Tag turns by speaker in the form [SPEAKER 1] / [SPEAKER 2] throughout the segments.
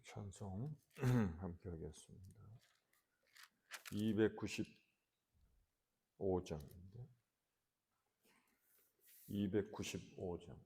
[SPEAKER 1] 찬송 함께 하겠습니다. 295장인데 295장.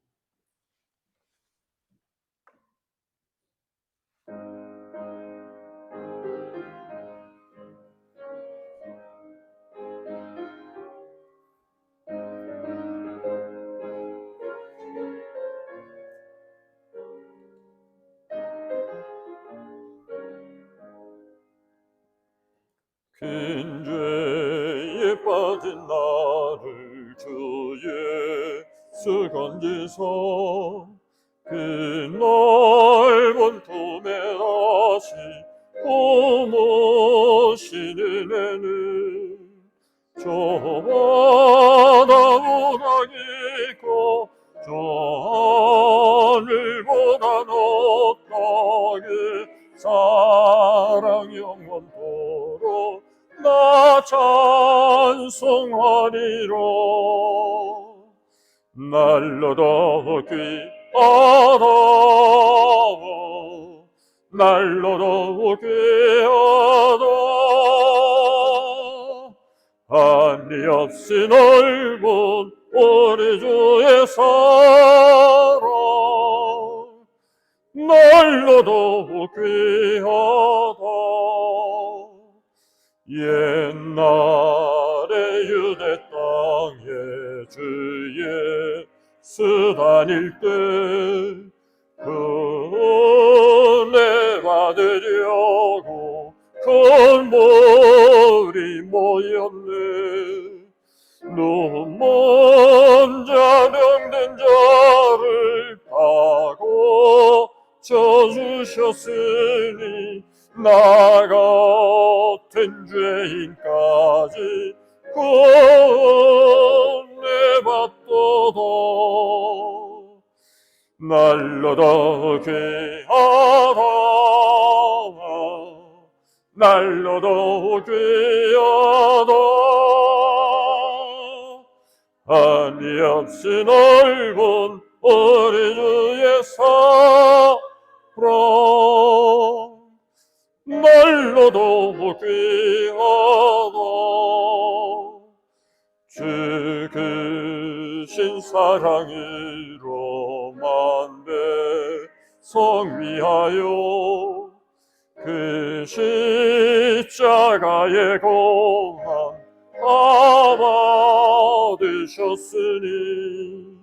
[SPEAKER 1] 긴 죄에 빠진 나를 주 예수 건지소 그 넓은 품에 다시 품으신 은혜는 저보다 깊고 저 하늘보다 높다게 사랑 영원토록 나 찬송하리라. 날로 더 귀하다 날로 더 귀하다 한이 없이 넓은 우리 주의 사랑 날로 더 귀하다. 옛날에 유대 땅에 주 예수 다닐 때 그 은혜 받으려고 큰 무리 모였네. 눈먼 자 병든 자를 파고 쳐주셨으니 나 같은 죄인까지 구원해 받도다. 날로 더 귀하다 날로 더 귀하다 한이 없이 넓은 우리 주의 사랑 날로 더 귀하다. 주 크신 사랑으로 만배 성 위하여 그 십자가의 고난 다 받으셨으니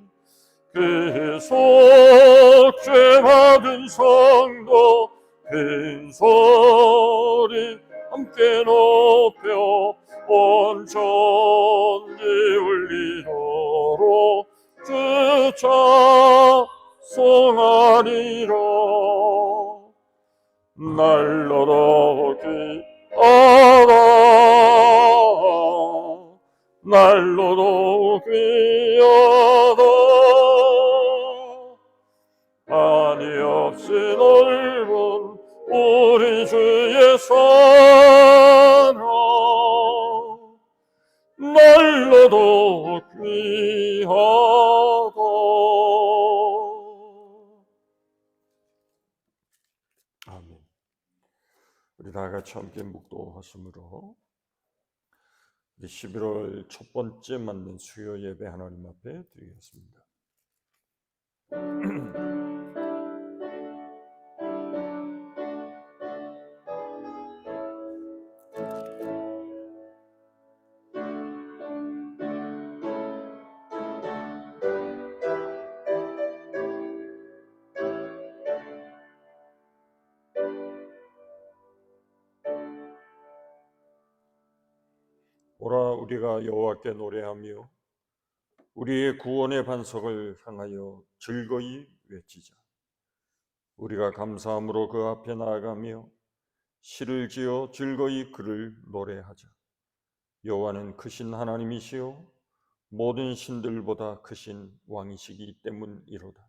[SPEAKER 1] 그 속죄 받은 성도 큰 소리 함께 높여 온 천지 울리도록 주 찬송하리라. 날로 더 귀하다 날로 더 귀하다 한이 없이 넓은 우리 주의 사랑 날로 더 귀하다. 아멘. 우리 다 같이 함께 묵도하심으로 우리 11월 첫 번째 맞는 수요 예배 하나님 앞에 드리겠습니다. 오라 우리가 여호와께 노래하며 우리의 구원의 반석을 향하여 즐거이 외치자. 우리가 감사함으로 그 앞에 나아가며 시를 지어 즐거이 그를 노래하자. 여호와는 크신 하나님이시요 모든 신들보다 크신 왕이시기 때문이로다.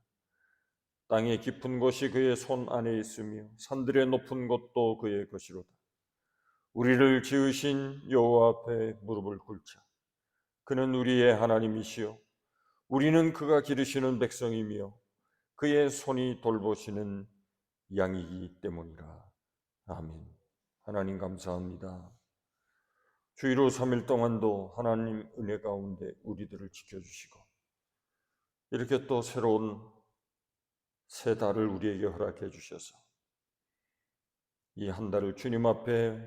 [SPEAKER 1] 땅의 깊은 곳이 그의 손 안에 있으며 산들의 높은 곳도 그의 것이로다. 우리를 지으신 여호와 앞에 무릎을 꿇자. 그는 우리의 하나님이시요 우리는 그가 기르시는 백성이며 그의 손이 돌보시는 양이기 때문이라. 아멘. 하나님 감사합니다. 주일후 3일 동안도 하나님 은혜 가운데 우리들을 지켜주시고 이렇게 또 새로운 새 달을 우리에게 허락해 주셔서 이 한 달을 주님 앞에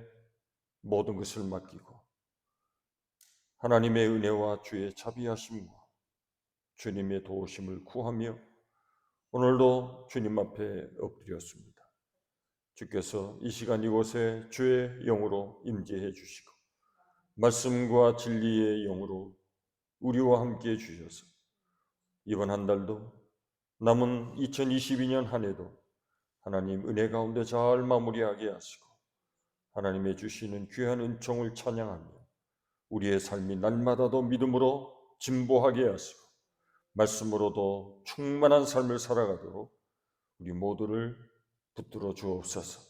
[SPEAKER 1] 모든 것을 맡기고 하나님의 은혜와 주의 자비하심과 주님의 도우심을 구하며 오늘도 주님 앞에 엎드렸습니다. 주께서 이 시간 이곳에 주의 영으로 임재해 주시고 말씀과 진리의 영으로 우리와 함께 해 주셔서 이번 한 달도 남은 2022년 한 해도 하나님 은혜 가운데 잘 마무리하게 하시고 하나님의 주시는 귀한 은총을 찬양하며 우리의 삶이 날마다도 믿음으로 진보하게 하시고 말씀으로도 충만한 삶을 살아가도록 우리 모두를 붙들어 주옵소서.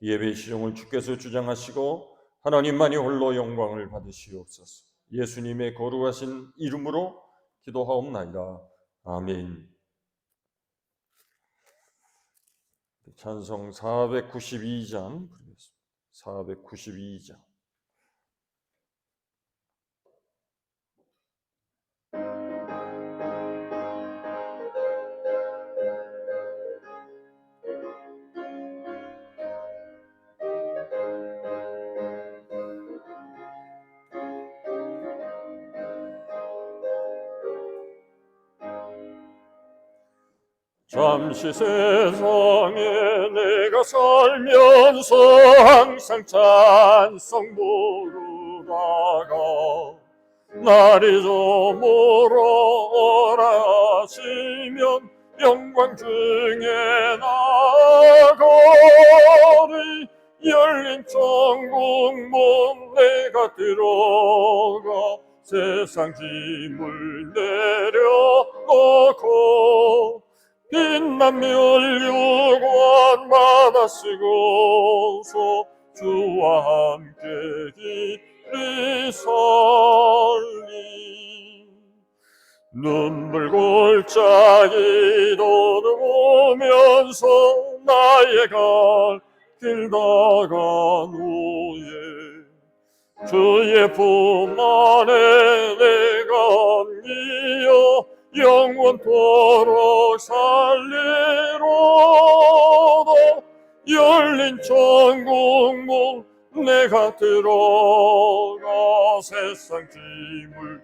[SPEAKER 1] 예배의 시종을 주께서 주장하시고 하나님만이 홀로 영광을 받으시옵소서. 예수님의 거룩하신 이름으로 기도하옵나이다. 아멘. 찬송 492장 부르겠습니다. 492장. 잠시 세상에 내가 살면서 항상 찬송 부르다가 날이 저물어 오라 하시면 영광 중에 나가리 열린 천국문 내가 들어가 세상 짐을 내려놓고 빛난 멸류관 받아 쓰고서 주와 함께 길이 살리 눈물 골짜기 더듬으면서 나의 갈 길 나간 후에 주의 품 안에 내가 얹겨 영원토록 살리로다 열린 천국문 내가 들어가 세상 짐을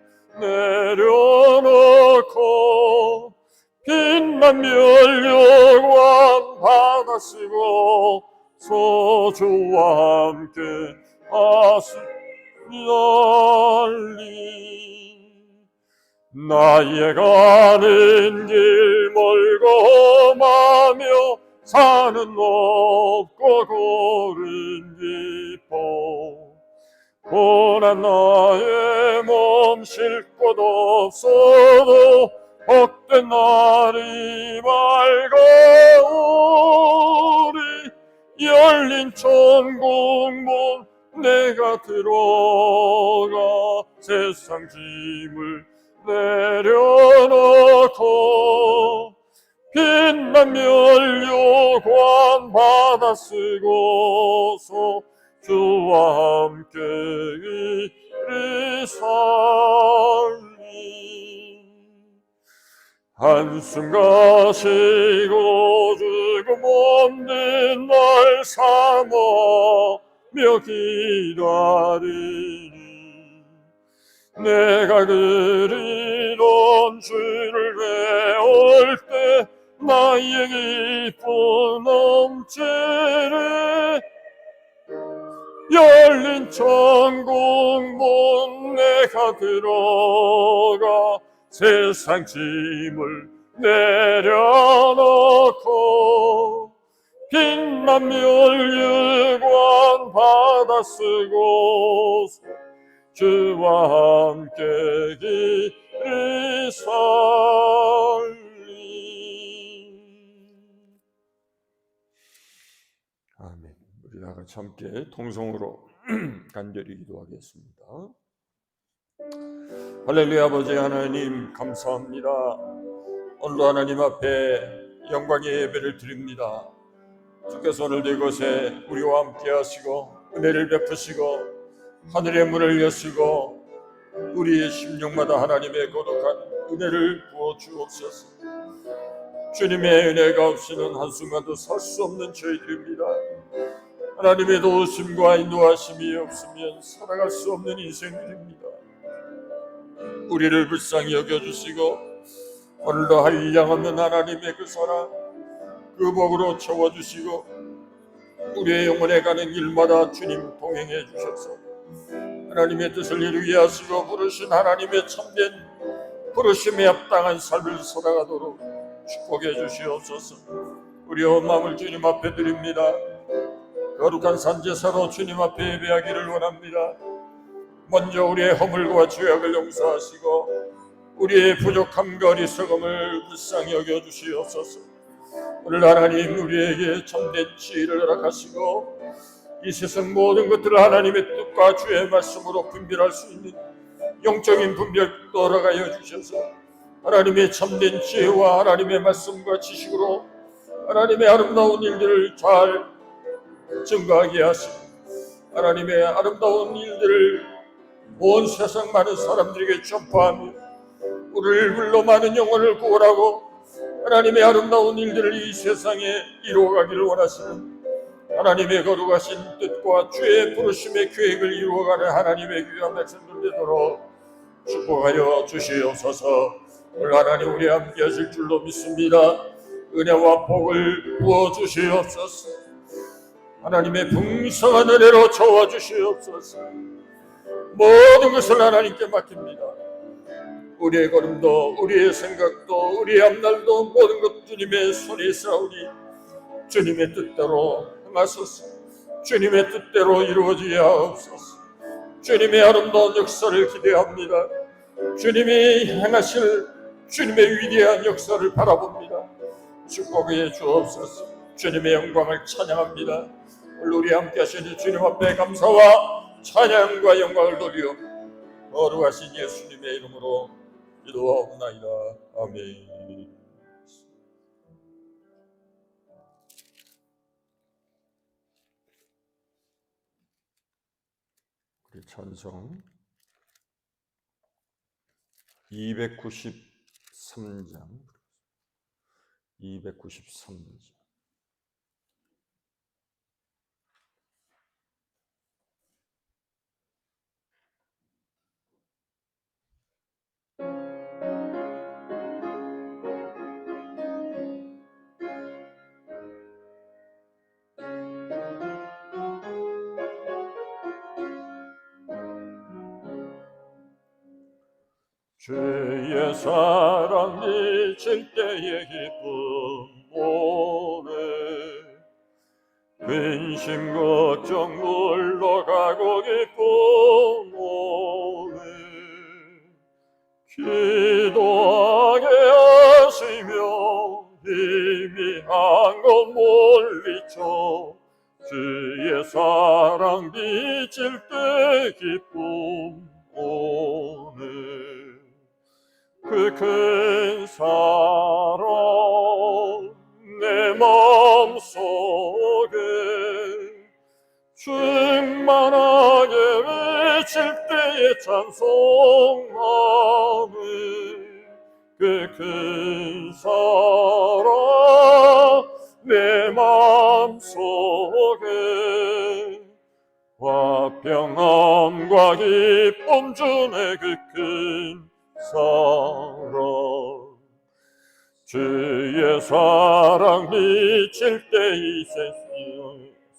[SPEAKER 1] 내려놓고 빛난 멸류관 받아 쓰고 소주와 함께 하시리 나의 가는 길 멀고 마며 산은 높고 고른 깊어 고난 나의 몸 쉴 곳 없어도 복된 날이 밝아오리 열린 천국문 내가 들어가 세상 짐을 내려놓고 빛난 멸류관 받아 쓰고서 주와 함께 이리 살리 한숨 가시고 죽음 없는 날 삼으며 기다리니 내가 그리던 주를 외울 때 나의 기쁨 넘치리 열린 천국문 내가 들어가 세상 짐을 내려놓고 빛난 멸류관 받아 쓰고 주와 함께 길이 살리 아멘. 우리 다 같이 함께 통성으로 간절히 기도하겠습니다. 할렐루야. 아버지 하나님 감사합니다. 오늘도 하나님 앞에 영광의 예배를 드립니다. 주께서 오늘도 이곳에 우리와 함께 하시고 은혜를 베푸시고 하늘의 문을 여시고 우리의 심령마다 하나님의 거룩한 은혜를 부어 주옵소서. 주님의 은혜가 없이는 한순간도 살 수 없는 저희들입니다. 하나님의 도우심과 인도하심이 없으면 살아갈 수 없는 인생들입니다. 우리를 불쌍히 여겨주시고 오늘도 한량없는 하나님의 그 사랑, 그 복으로 채워주시고 우리의 영혼에 가는 길마다 주님 동행해 주셔서 하나님의 뜻을 이루게 하시고 부르신 하나님의 참된 부르심에 합당한 삶을 살아가도록 축복해 주시옵소서. 우리 온 마음을 주님 앞에 드립니다. 거룩한 산제사로 주님 앞에 예배하기를 원합니다. 먼저 우리의 허물과 죄악을 용서하시고 우리의 부족함과 어리석음을 불쌍히 여겨주시옵소서. 오늘 하나님 우리에게 참된 지혜를 허락하시고 이 세상 모든 것들을 하나님의 뜻과 주의 말씀으로 분별할 수 있는 영적인 분별도 허락하여 주셔서 하나님의 참된 지혜와 하나님의 말씀과 지식으로 하나님의 아름다운 일들을 잘 증거하게 하시고 하나님의 아름다운 일들을 온 세상 많은 사람들에게 전파하며 우리를 불러 많은 영혼을 구원하고 하나님의 아름다운 일들을 이 세상에 이루어가기를 원하시는 하나님의 거룩하신 뜻과 주의 부르심의 계획을 이루어가는 하나님의 귀한 백성들 되도록 축복하여 주시옵소서. 오늘 하나님 우리 함께 하실 줄로 믿습니다. 은혜와 복을 부어주시옵소서. 하나님의 풍성한 은혜로 채워주시옵소서. 모든 것을 하나님께 맡깁니다. 우리의 걸음도 우리의 생각도 우리의 앞날도 모든 것 주님의 손에 있사오니 주님의 뜻대로 행하소서. 주님의 뜻대로 이루어지게 하옵소서. 주님의 아름다운 역사를 기대합니다. 주님이 행하실 주님의 위대한 역사를 바라봅니다. 축복해 주옵소서. 주님의 영광을 찬양합니다. 오늘 우리 함께 하시는 주님 앞에 감사와 찬양과 영광을 돌려 거룩하신 예수님의 이름으로 기도하옵나이다. 아멘. 우리 찬송 293장 293장 주의 사랑 미칠 때의 기쁨 오네 근심 걱정 물러가고 기쁨 오네 기도하게 하시며 희미한 것 멀리쳐 주의 사랑 미칠 때 기쁨 오네 그 큰 사랑 내 마음속에 충만하게 외칠 때에 찬송하네 그 큰 사랑 내 마음속에 화평함과 기쁨 주네 그 큰 사랑 주의 사랑 미칠 때 이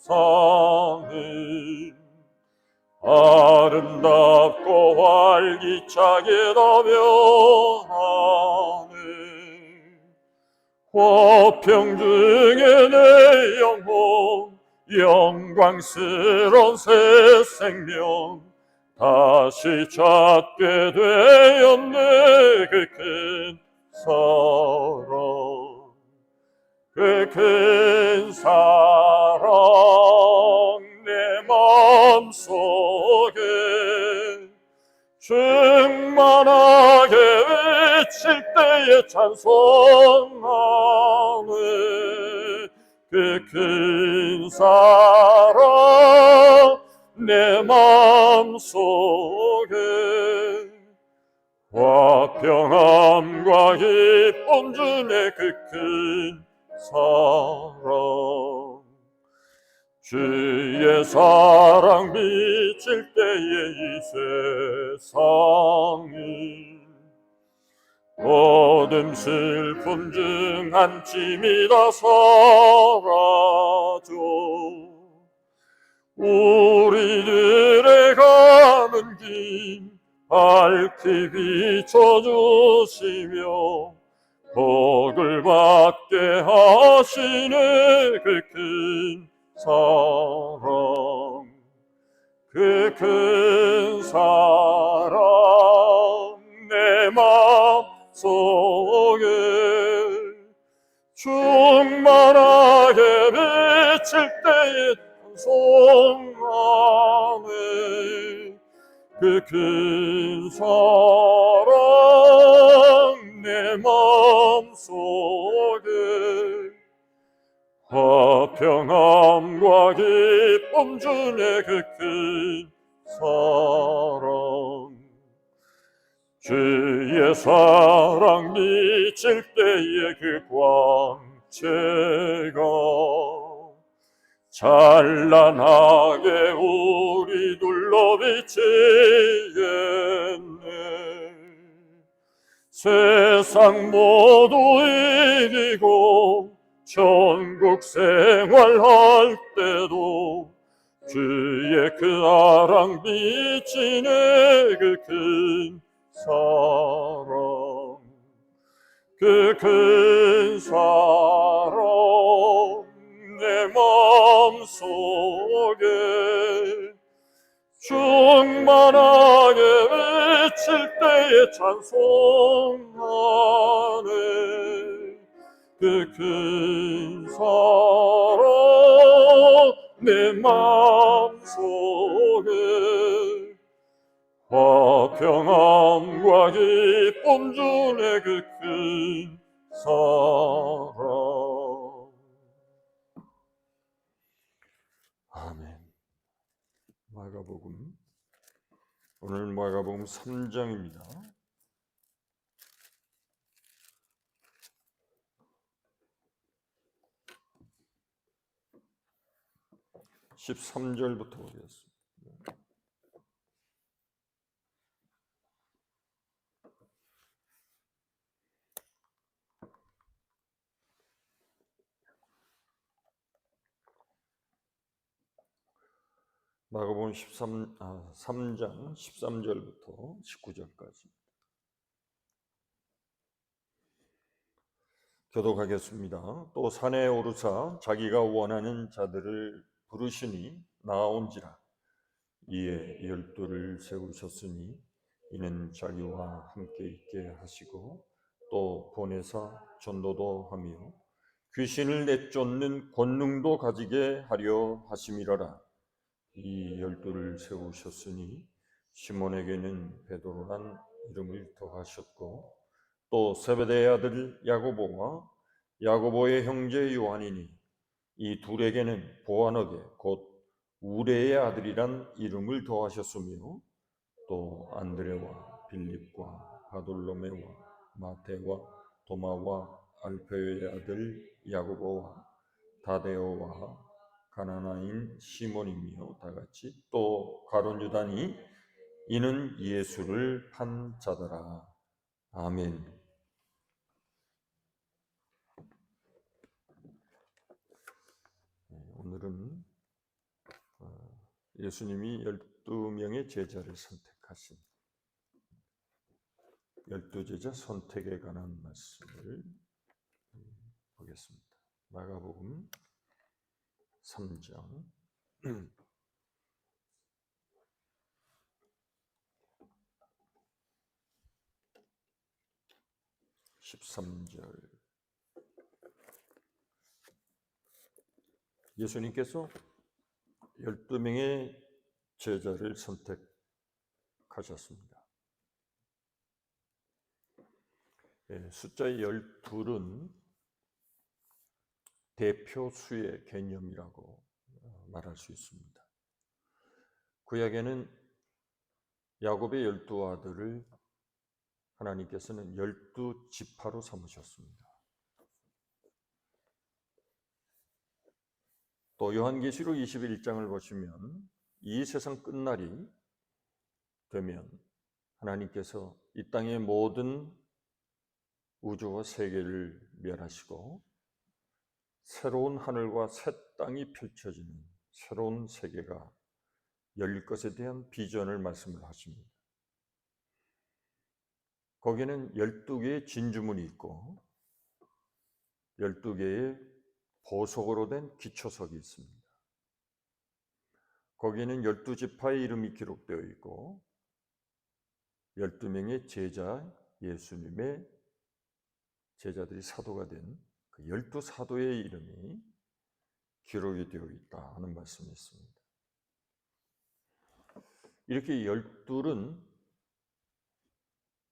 [SPEAKER 1] 세상은 아름답고 활기차게 나면하네 화평 중에 내 영혼 영광스러운 새 생명 다시 찾게 되었네 그 큰 사랑 그 큰 사랑 내 마음속에 충만하게 외칠 때에 찬송하네 그 큰 사랑 내 마음속에 화평함과 기쁨 주네 그 큰 사랑 주의 사랑 비칠 때에 이 세상이 모든 슬픔 중 한침이 다 사라져 우리들의 가는 길 밝히 비춰주시며 복을 받게 하시네 그 큰 사랑 그 큰 사랑 내 마음속에 충만하게 비칠 때에 찬송하네 그 큰 사랑 내 마음속에 화평함과 기쁨 주네 그 큰 사랑 주의 사랑 미칠 때의 그 광채가 찬란하게 우리 둘러 비치겠네 세상 모두 이기고 천국 생활할 때도 주의 그 사랑 비치네 그 큰 사랑 그 큰 사랑 내 마음속에 충만하게 외칠 때에 찬송하네 그 큰 사랑 내 마음속에 화평함과 기쁨 주네 그 큰 사랑 아멘. 마가복음 오늘 마가복음 3장입니다. 13절부터 보겠습니다. 마가복음 3장 13절부터 19절까지 교독하겠습니다. 또 산에 오르사 자기가 원하는 자들을 부르시니 나아온지라 이에 12를 세우셨으니 이는 자기와 함께 있게 하시고 또 보내사 전도도 하며 귀신을 내쫓는 권능도 가지게 하려 하심이라라. 이 12를 세우셨으니 시몬에게는 베드로란 이름을 더하셨고 또 세베대의 아들 야고보와 야고보의 형제 요한이니 이 둘에게는 보아너게 곧 우레의 아들이란 이름을 더하셨으며 또 안드레와 빌립과 바돌로메와 마테와 도마와 알페의 아들 야고보와 다데오와 가나나인 시몬이며 다같이 또 가룟 유다니 이는 예수를 판 자더라. 아멘. 오늘은 예수님이 12명의 제자를 선택하신 12제자 선택에 관한 말씀을 보겠습니다. 마가복음 3장 13절 예수님께서 12명의 제자를 선택하셨습니다. 숫자 12은 대표수의 개념이라고 말할 수 있습니다. 구약에는 야곱의 12아들을 하나님께서는 12지파로 삼으셨습니다. 또 요한계시록 21장을 보시면 이 세상 끝날이 되면 하나님께서 이 땅의 모든 우주와 세계를 멸하시고 새로운 하늘과 새 땅이 펼쳐지는 새로운 세계가 열릴 것에 대한 비전을 말씀을 하십니다. 거기에는 12개의 진주문이 있고 12개의 보석으로 된 기초석이 있습니다. 거기에는 12지파의 이름이 기록되어 있고 12명의 제자 예수님의 제자들이 사도가 된 그 12사도의 이름이 기록이 되어 있다 하는 말씀이 있습니다. 이렇게 12은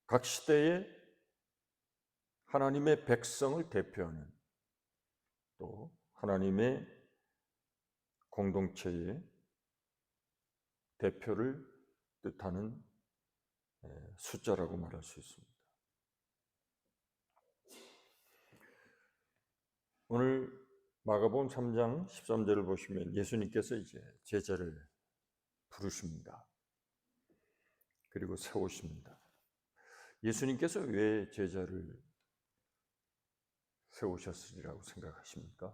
[SPEAKER 1] 각 시대에 하나님의 백성을 대표하는 또 하나님의 공동체의 대표를 뜻하는 숫자라고 말할 수 있습니다. 오늘 마가복음 3장 13절을 보시면 예수님께서 이제 제자를 부르십니다. 그리고 세우십니다. 예수님께서 왜 제자를 세우셨으리라고 생각하십니까?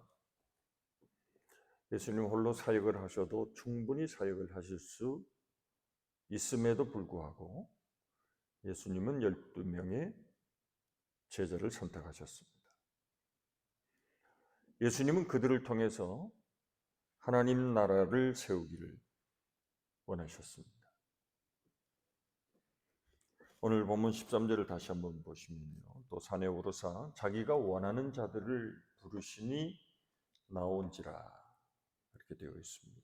[SPEAKER 1] 예수님 홀로 사역을 하셔도 충분히 사역을 하실 수 있음에도 불구하고 예수님은 12명의 제자를 선택하셨습니다. 예수님은 그들을 통해서 하나님 나라를 세우기를 원하셨습니다. 오늘 본문 13절을 다시 한번 보시면요. 또 산에 오르사 자기가 원하는 자들을 부르시니 나온지라 이렇게 되어 있습니다.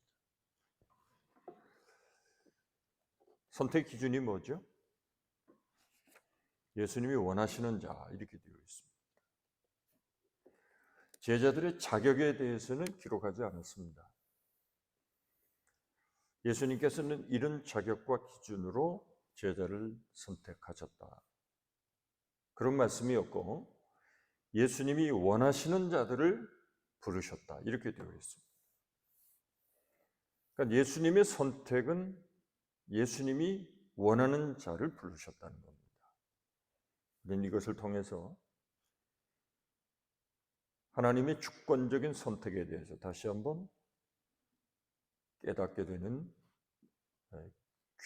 [SPEAKER 1] 선택 기준이 뭐죠? 예수님이 원하시는 자 이렇게 되어 있습니다. 제자들의 자격에 대해서는 기록하지 않았습니다. 예수님께서는 이런 자격과 기준으로 제자를 선택하셨다. 그런 말씀이었고 예수님이 원하시는 자들을 부르셨다. 이렇게 되어 있습니다. 그러니까 예수님의 선택은 예수님이 원하는 자를 부르셨다는 겁니다. 우리는 이것을 통해서 하나님의 주권적인 선택에 대해서 다시 한번 깨닫게 되는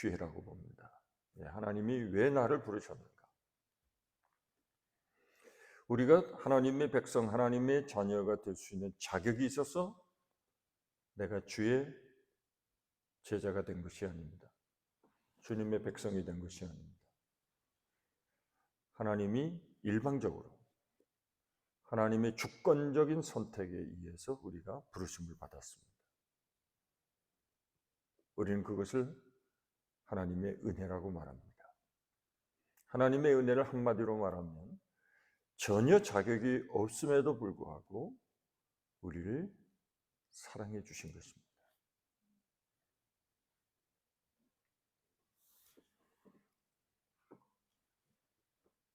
[SPEAKER 1] 기회라고 봅니다. 하나님이 왜 나를 부르셨는가? 우리가 하나님의 백성, 하나님의 자녀가 될 수 있는 자격이 있어서 내가 주의 제자가 된 것이 아닙니다. 주님의 백성이 된 것이 아닙니다. 하나님이 일방적으로 하나님의 주권적인 선택에 의해서 우리가 부르심을 받았습니다. 우리는 그것을 하나님의 은혜라고 말합니다. 하나님의 은혜를 한마디로 말하면 전혀 자격이 없음에도 불구하고 우리를 사랑해 주신 것입니다.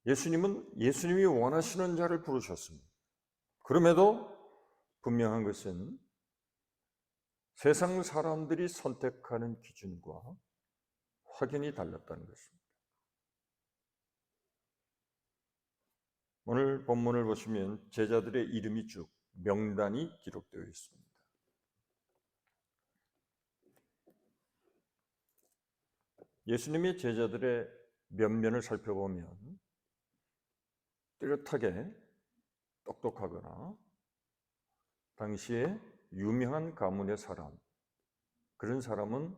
[SPEAKER 1] 예수님이 원하시는 자를 부르셨습니다. 그럼에도 분명한 것은 세상 사람들이 선택하는 기준과 확연히 달랐다는 것입니다. 오늘 본문을 보시면 제자들의 이름이 쭉 명단이 기록되어 있습니다. 예수님의 제자들의 면면을 살펴보면 뚜렷하게 똑똑하거나 당시에 유명한 가문의 사람, 그런 사람은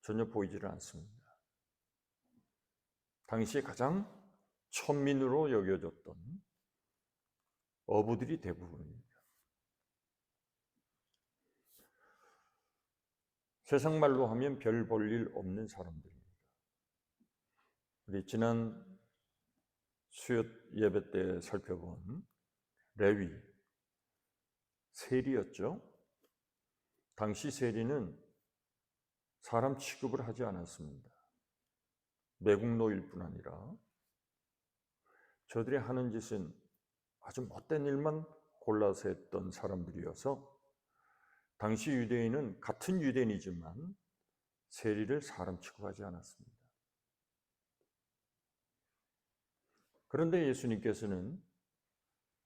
[SPEAKER 1] 전혀 보이지를 않습니다. 당시에 가장 천민으로 여겨졌던 어부들이 대부분입니다. 세상 말로 하면 별 볼 일 없는 사람들입니다. 우리 지난 수요 예배 때 살펴본 레위, 세리였죠. 당시 세리는 사람 취급을 하지 않았습니다. 매국노일 뿐 아니라 저들이 하는 짓은 아주 못된 일만 골라서 했던 사람들이어서 당시 유대인은 같은 유대인이지만 세리를 사람 취급하지 않았습니다. 그런데 예수님께서는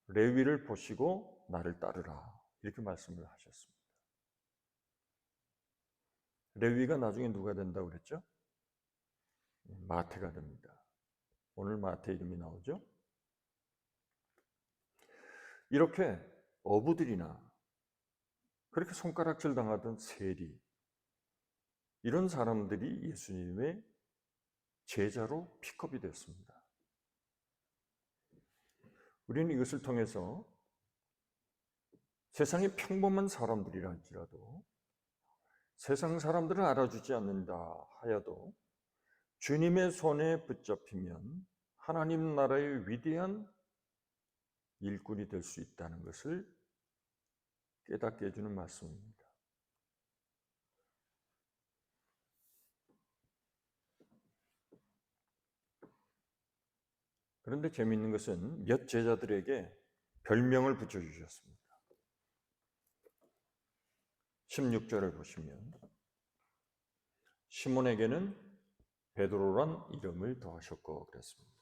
[SPEAKER 1] 레위를 보시고 나를 따르라 이렇게 말씀을 하셨습니다. 레위가 나중에 누가 된다고 그랬죠? 마태가 됩니다. 오늘 마태 이름이 나오죠? 이렇게 어부들이나 그렇게 손가락질 당하던 세리, 이런 사람들이 예수님의 제자로 픽업이 됐습니다. 우리는 이것을 통해서 세상의 평범한 사람들이라 할지라도 세상 사람들은 알아주지 않는다 하여도 주님의 손에 붙잡히면 하나님 나라의 위대한 일꾼이 될 수 있다는 것을 깨닫게 해주는 말씀입니다. 그런데 재미있는 것은 몇 제자들에게 별명을 붙여주셨습니다. 16절을 보시면 시몬에게는 베드로란 이름을 더하셨고 그랬습니다.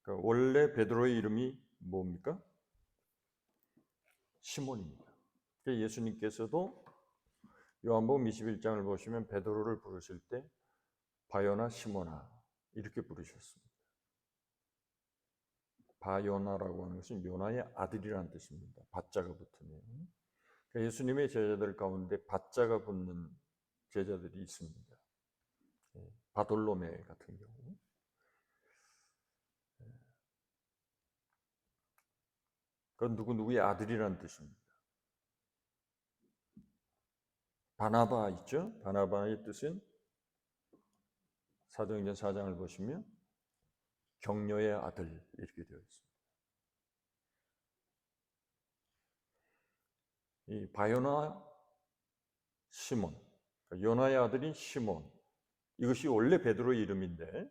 [SPEAKER 1] 그러니까 원래 베드로의 이름이 뭡니까? 시몬입니다. 그러니까 예수님께서도 요한복음 21장을 보시면 베드로를 부르실 때 바요나 시몬아 이렇게 부르셨습니다. 바요나라고 하는 것은 요나의 아들이라는 뜻입니다. 바자가 붙으면. 그러니까 예수님의 제자들 가운데 바자가 붙는 제자들이 있습니다. 바돌로메 같은 경우. 그건 누구의 아들이라는 뜻입니다. 바나바 있죠? 바나바의 뜻은 사도행전 4장을 보시면 격려의 아들 이렇게 되어 있습니다. 이 바요나 시몬, 요나의 아들인 시몬, 이것이 원래 베드로의 이름인데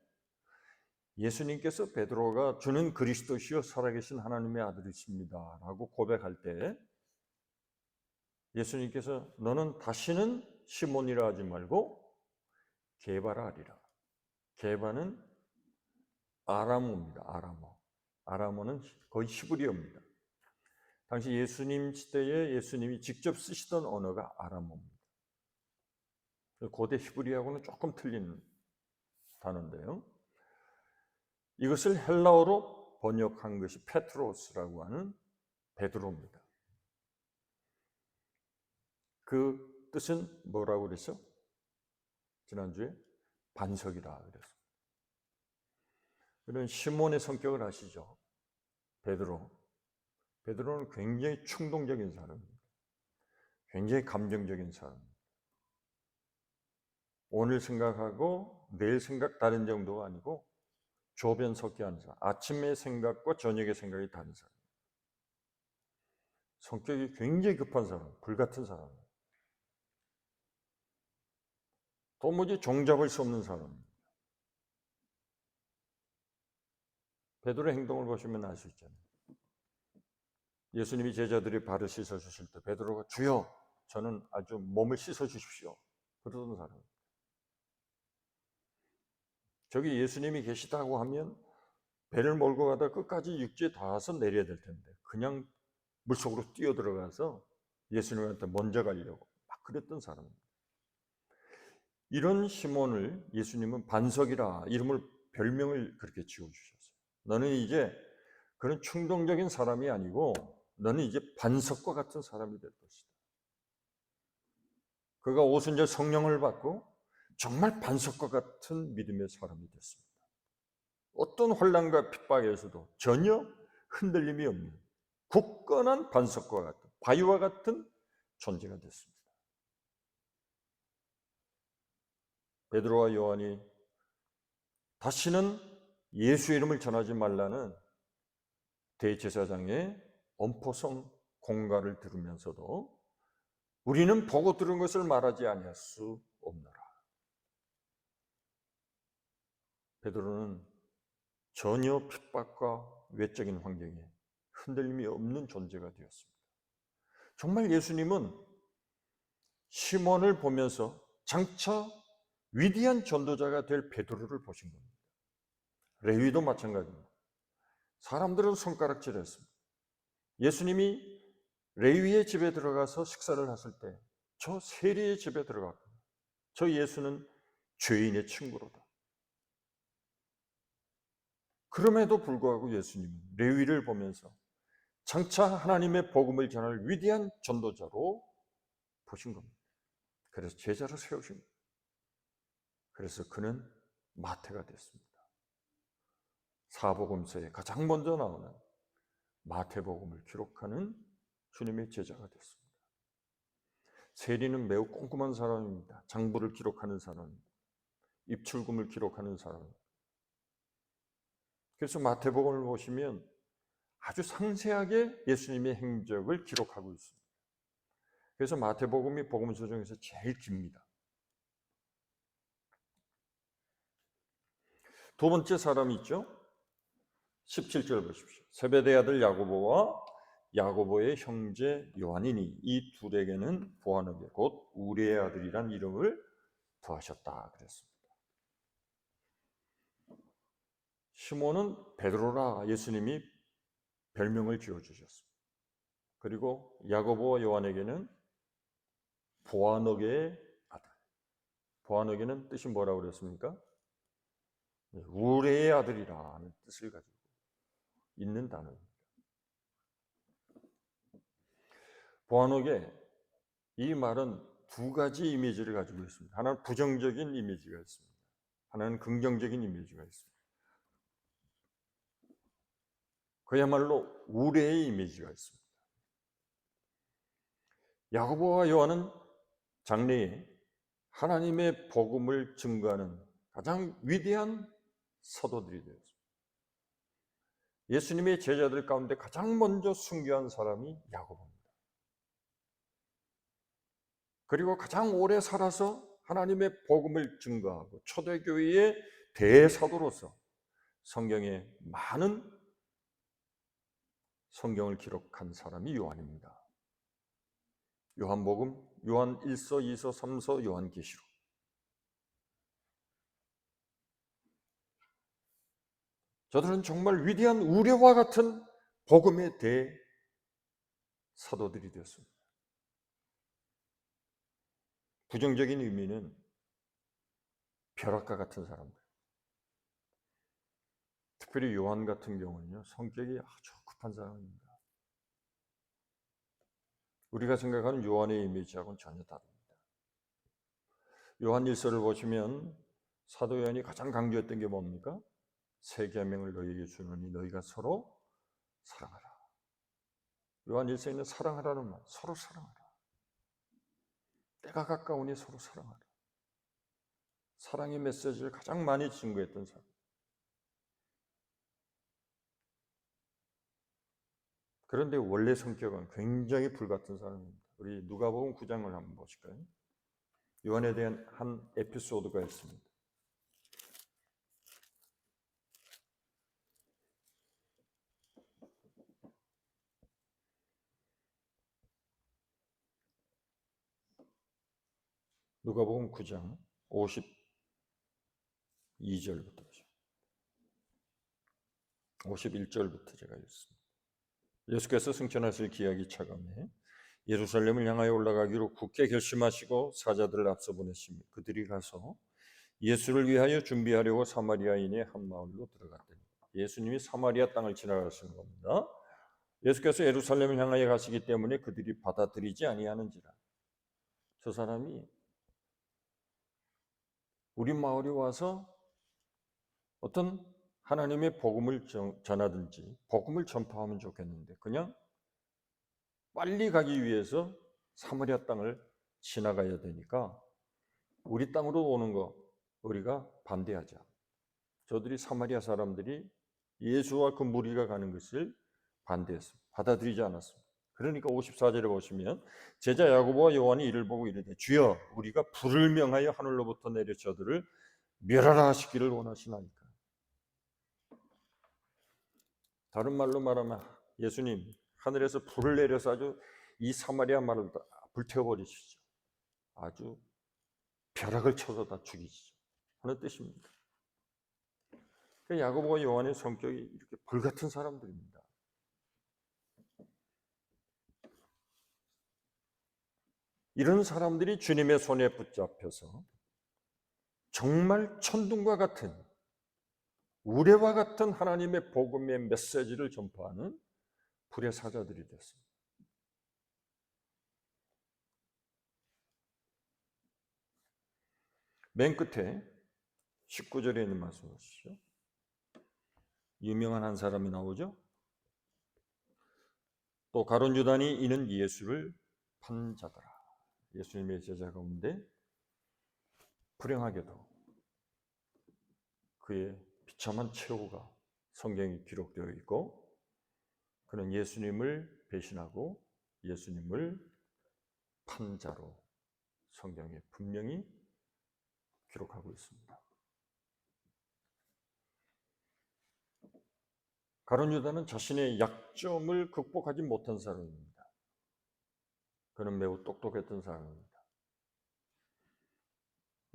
[SPEAKER 1] 예수님께서 베드로가 주는 그리스도시요 살아계신 하나님의 아들이십니다 라고 고백할 때 예수님께서 너는 다시는 시몬이라 하지 말고 게바라 하리라. 게바는 아람어입니다. 아람어는 거의 히브리어입니다. 당시 예수님 시대에 예수님이 직접 쓰시던 언어가 아람어입니다. 고대 히브리어하고는 조금 틀린 단어인데요. 이것을 헬라어로 번역한 것이 페트로스라고 하는 베드로입니다. 그 뜻은 뭐라고 그랬죠? 지난주에 반석이다 그랬습니다. 그런 시몬의 성격을 아시죠? 베드로는 굉장히 충동적인 사람입니다. 굉장히 감정적인 사람입니다. 오늘 생각하고 내일 생각 다른 정도가 아니고 조변석기하는 사람. 아침의 생각과 저녁의 생각이 다른 사람. 성격이 굉장히 급한 사람, 불같은 사람. 도무지 종잡을 수 없는 사람입니다. 베드로의 행동을 보시면 알 수 있잖아요. 예수님이 제자들이 발을 씻어주실 때 베드로가 주여 저는 아주 몸을 씻어주십시오 그러던 사람입니다. 저기 예수님이 계시다고 하면 배를 몰고 가다 끝까지 육지에 닿아서 내려야 될 텐데 그냥 물속으로 뛰어들어가서 예수님한테 먼저 가려고 막 그랬던 사람입니다. 이런 시몬을 예수님은 반석이라 별명을 그렇게 지어주셨어요. 너는 이제 그런 충동적인 사람이 아니고 너는 이제 반석과 같은 사람이 될 것이다. 그가 오순절 성령을 받고 정말 반석과 같은 믿음의 사람이 됐습니다. 어떤 환난과 핍박에서도 전혀 흔들림이 없는 굳건한 반석과 같은 바위와 같은 존재가 됐습니다. 베드로와 요한이 다시는 예수 이름을 전하지 말라는 대제사장의 엄포성 공가를 들으면서도 우리는 보고 들은 것을 말하지 아니할 수 없노라. 베드로는 전혀 핍박과 외적인 환경에 흔들림이 없는 존재가 되었습니다. 정말 예수님은 시몬을 보면서 장차 위대한 전도자가 될 베드로를 보신 겁니다. 레위도 마찬가지입니다. 사람들은 손가락질했습니다. 예수님이 레위의 집에 들어가서 식사를 하실 때 저 세리의 집에 들어갔고 저 예수는 죄인의 친구로다. 그럼에도 불구하고 예수님은 레위를 보면서 장차 하나님의 복음을 전할 위대한 전도자로 보신 겁니다. 그래서 제자를 세우신 겁니다. 그래서 그는 마태가 됐습니다. 사복음서에 가장 먼저 나오는 마태복음을 기록하는 주님의 제자가 됐습니다. 세리는 매우 꼼꼼한 사람입니다. 장부를 기록하는 사람입니다. 입출금을 기록하는 사람입니다. 그래서 마태복음을 보시면 아주 상세하게 예수님의 행적을 기록하고 있습니다. 그래서 마태복음이 복음서 중에서 제일 깁니다. 두 번째 사람이 있죠. 17절 보십시오. 세베대 아들 야고보와 야고보의 형제 요한이니 이 둘에게는 보아너게 곧 우리의 아들이란 이름을 더하셨다 그랬습니다. 시몬은 베드로라 예수님이 별명을 지어주셨습니다. 그리고 야고보와 요한에게는 보아너게의 아들. 보아너게는 뜻이 뭐라고 그랬습니까? 우레의 아들이라는 뜻을 가지고 있는 단어입니다. 보아너게 이 말은 두 가지 이미지를 가지고 있습니다. 하나는 부정적인 이미지가 있습니다. 하나는 긍정적인 이미지가 있습니다. 그야말로 우레의 이미지가 있습니다. 야고보와 요한은 장래에 하나님의 복음을 증거하는 가장 위대한 사도들이 되었습니다. 예수님의 제자들 가운데 가장 먼저 순교한 사람이 야고보입니다. 그리고 가장 오래 살아서 하나님의 복음을 증거하고 초대교회의 대사도로서 성경에 많은 성경을 기록한 사람이 요한입니다. 요한복음, 요한 1서, 2서, 3서, 요한계시록. 저들은 정말 위대한 우레와 같은 복음의 대사도들이 되었습니다. 부정적인 의미는 벼락과 같은 사람들. 특별히 요한 같은 경우는요, 성격이 아주 급한 사람입니다. 우리가 생각하는 요한의 이미지하고는 전혀 다릅니다. 요한 1서를 보시면 사도 요한이 가장 강조했던 게 뭡니까? 새 계명을 너희에게 주노니 너희가 서로 사랑하라. 요한 1서에 있는 사랑하라는 말, 서로 사랑하라. 때가 가까우니 서로 사랑하라. 사랑의 메시지를 가장 많이 증거했던 사람. 그런데 원래 성격은 굉장히 불같은 사람입니다. 우리 누가복음 9장을 한번 보실까요? 요한에 대한 한 에피소드가 있습니다. 누가복음 9장 52절부터 51절부터 제가 읽습니다. 예수께서 승천하실 기약이 차감해 예루살렘을 향하여 올라가기로 굳게 결심하시고 사자들을 앞서 보내시며 그들이 가서 예수를 위하여 준비하려고 사마리아인의 한 마을로 들어갔더니 예수님이 사마리아 땅을 지나가시는 겁니다. 예수께서 예루살렘을 향하여 가시기 때문에 그들이 받아들이지 아니하는지라. 저 사람이 우리 마을에 와서 어떤 하나님의 복음을 전하든지 복음을 전파하면 좋겠는데 그냥 빨리 가기 위해서 사마리아 땅을 지나가야 되니까 우리 땅으로 오는 거 우리가 반대하자. 저들이 사마리아 사람들이 예수와 그 무리가 가는 것을 반대했습니다. 받아들이지 않았습니다. 그러니까 54절에 보시면 제자 야고보와 요한이 이를 보고 이르되 주여 우리가 불을 명하여 하늘로부터 내려 저들을 멸하라 하시기를 원하시나이까. 다른 말로 말하면 예수님 하늘에서 불을 내려서 아주 이 사마리아 말을 다 불태워버리시죠. 아주 벼락을 쳐서 다 죽이시죠 하는 뜻입니다. 야고보와 요한의 성격이 이렇게 불같은 사람들입니다. 이런 사람들이 주님의 손에 붙잡혀서 정말 천둥과 같은 우레와 같은 하나님의 복음의 메시지를 전파하는 불의 사자들이 됐습니다. 맨 끝에 19절에 있는 말씀 보시죠. 유명한 한 사람이 나오죠. 또 가룟 유다니 이는 예수를 판 자더라. 예수님의 제자 가운데 불행하게도 그의 비참한 최후가 성경에 기록되어 있고 그는 예수님을 배신하고 예수님을 판 자로 성경에 분명히 기록하고 있습니다. 가룟 유다는 자신의 약점을 극복하지 못한 사람입니다. 그는 매우 똑똑했던 사람입니다.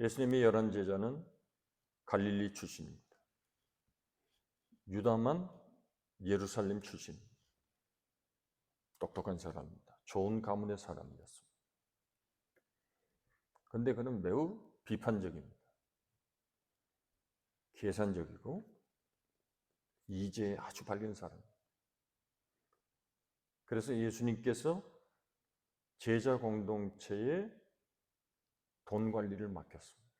[SPEAKER 1] 예수님의 11 제자는 갈릴리 출신입니다. 유다만 예루살렘 출신입니다. 똑똑한 사람입니다. 좋은 가문의 사람이었습니다. 그런데 그는 매우 비판적입니다. 계산적이고 이제에 아주 밝은 사람입니다. 그래서 예수님께서 제자 공동체에 돈 관리를 맡겼습니다.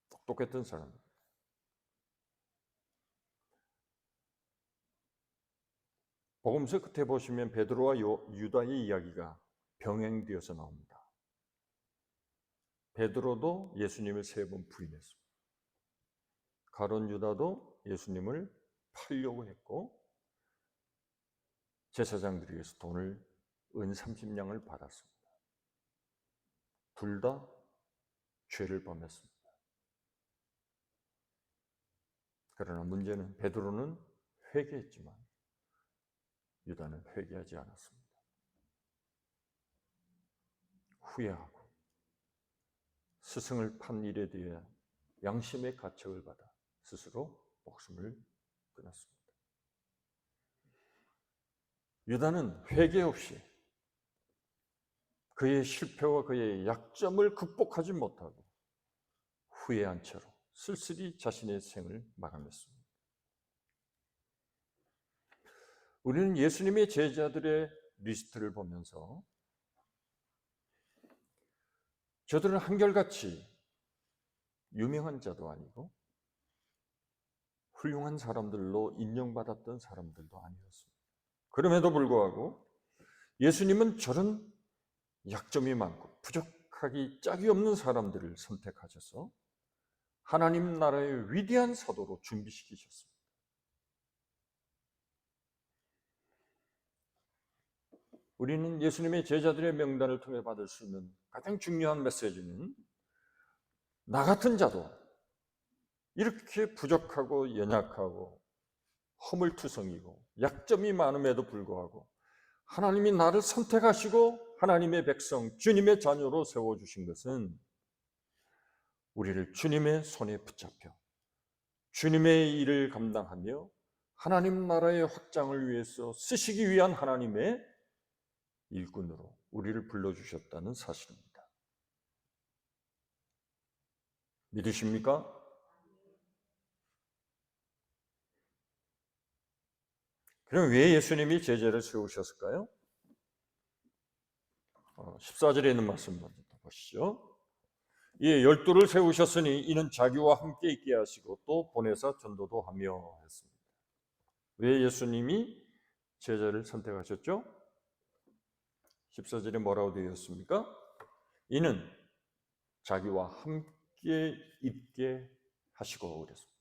[SPEAKER 1] 똑똑했던 사람입니다. 복음서 끝에 보시면 베드로와 유다의 이야기가 병행되어서 나옵니다. 베드로도 예수님을 3번 부인했습니다. 가룟 유다도 예수님을 팔려고 했고 제사장들에게서 돈을 은 30냥을 받았습니다. 둘 다 죄를 범했습니다. 그러나 문제는 베드로는 회개했지만 유다는 회개하지 않았습니다. 후회하고 스승을 판 일에 대해 양심의 가책을 받아 스스로 목숨을 끊었습니다. 유다는 회개 없이 그의 실패와 그의 약점을 극복하지 못하고 후회한 채로 쓸쓸히 자신의 생을 마감했습니다. 우리는 예수님의 제자들의 리스트를 보면서 저들은 한결같이 유명한 자도 아니고 훌륭한 사람들로 인정받았던 사람들도 아니었습니다. 그럼에도 불구하고 예수님은 저런 약점이 많고 부족하기 짝이 없는 사람들을 선택하셔서 하나님 나라의 위대한 사도로 준비시키셨습니다. 우리는 예수님의 제자들의 명단을 통해 받을 수 있는 가장 중요한 메시지는 나 같은 자도 이렇게 부족하고 연약하고 허물투성이고 약점이 많음에도 불구하고 하나님이 나를 선택하시고 하나님의 백성, 주님의 자녀로 세워주신 것은 우리를 주님의 손에 붙잡혀 주님의 일을 감당하며 하나님 나라의 확장을 위해서 쓰시기 위한 하나님의 일꾼으로 우리를 불러주셨다는 사실입니다. 믿으십니까? 그럼 왜 예수님이 제자를 세우셨을까요? 14절에 있는 말씀 먼저 보시죠. 예, 12를 세우셨으니 이는 자기와 함께 있게 하시고 또 보내사 전도도 하며 했습니다. 왜 예수님이 제자를 선택하셨죠? 14절에 뭐라고 되어 있습니까? 이는 자기와 함께 있게 하시고 그랬습니다.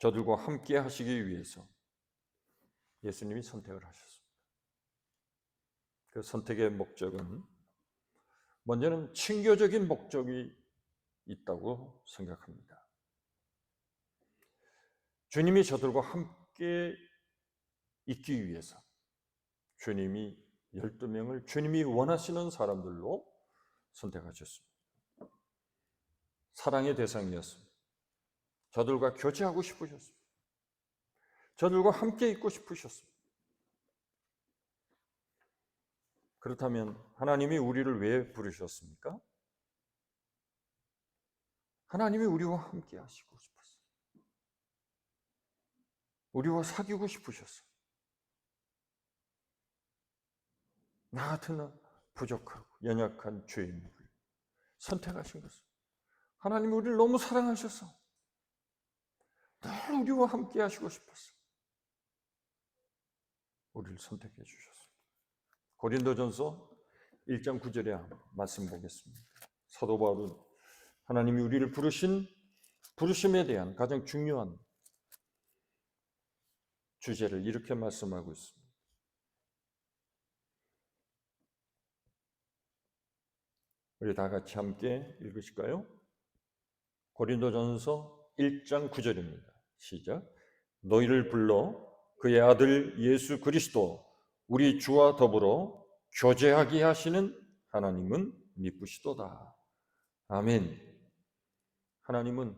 [SPEAKER 1] 저들과 함께 하시기 위해서 예수님이 선택을 하셨습니다. 그 선택의 목적은 먼저는 친교적인 목적이 있다고 생각합니다. 주님이 저들과 함께 있기 위해서 주님이 12명을 주님이 원하시는 사람들로 선택하셨습니다. 사랑의 대상이었습니다. 저들과 교제하고 싶으셨습니다. 저들과 함께 있고 싶으셨습니다. 그렇다면 하나님이 우리를 왜 부르셨습니까? 하나님이 우리와 함께 하시고 싶었어요. 우리와 사귀고 싶으셨어요. 나 같은 부족하고 연약한 죄인을 선택하신 것을. 하나님이 우리를 너무 사랑하셔서 늘 우리와 함께 하시고 싶었어요. 우리를 선택해 주셨습니다. 고린도전서 1장 9절에 말씀 보겠습니다. 사도 바울은 하나님이 우리를 부르심에 대한 가장 중요한 주제를 이렇게 말씀하고 있습니다. 우리 다 같이 함께 읽으실까요? 고린도전서 1장 9절입니다. 시작. 너희를 불러 그의 아들 예수 그리스도 우리 주와 더불어 교제하게 하시는 하나님은 미쁘시도다. 아멘. 하나님은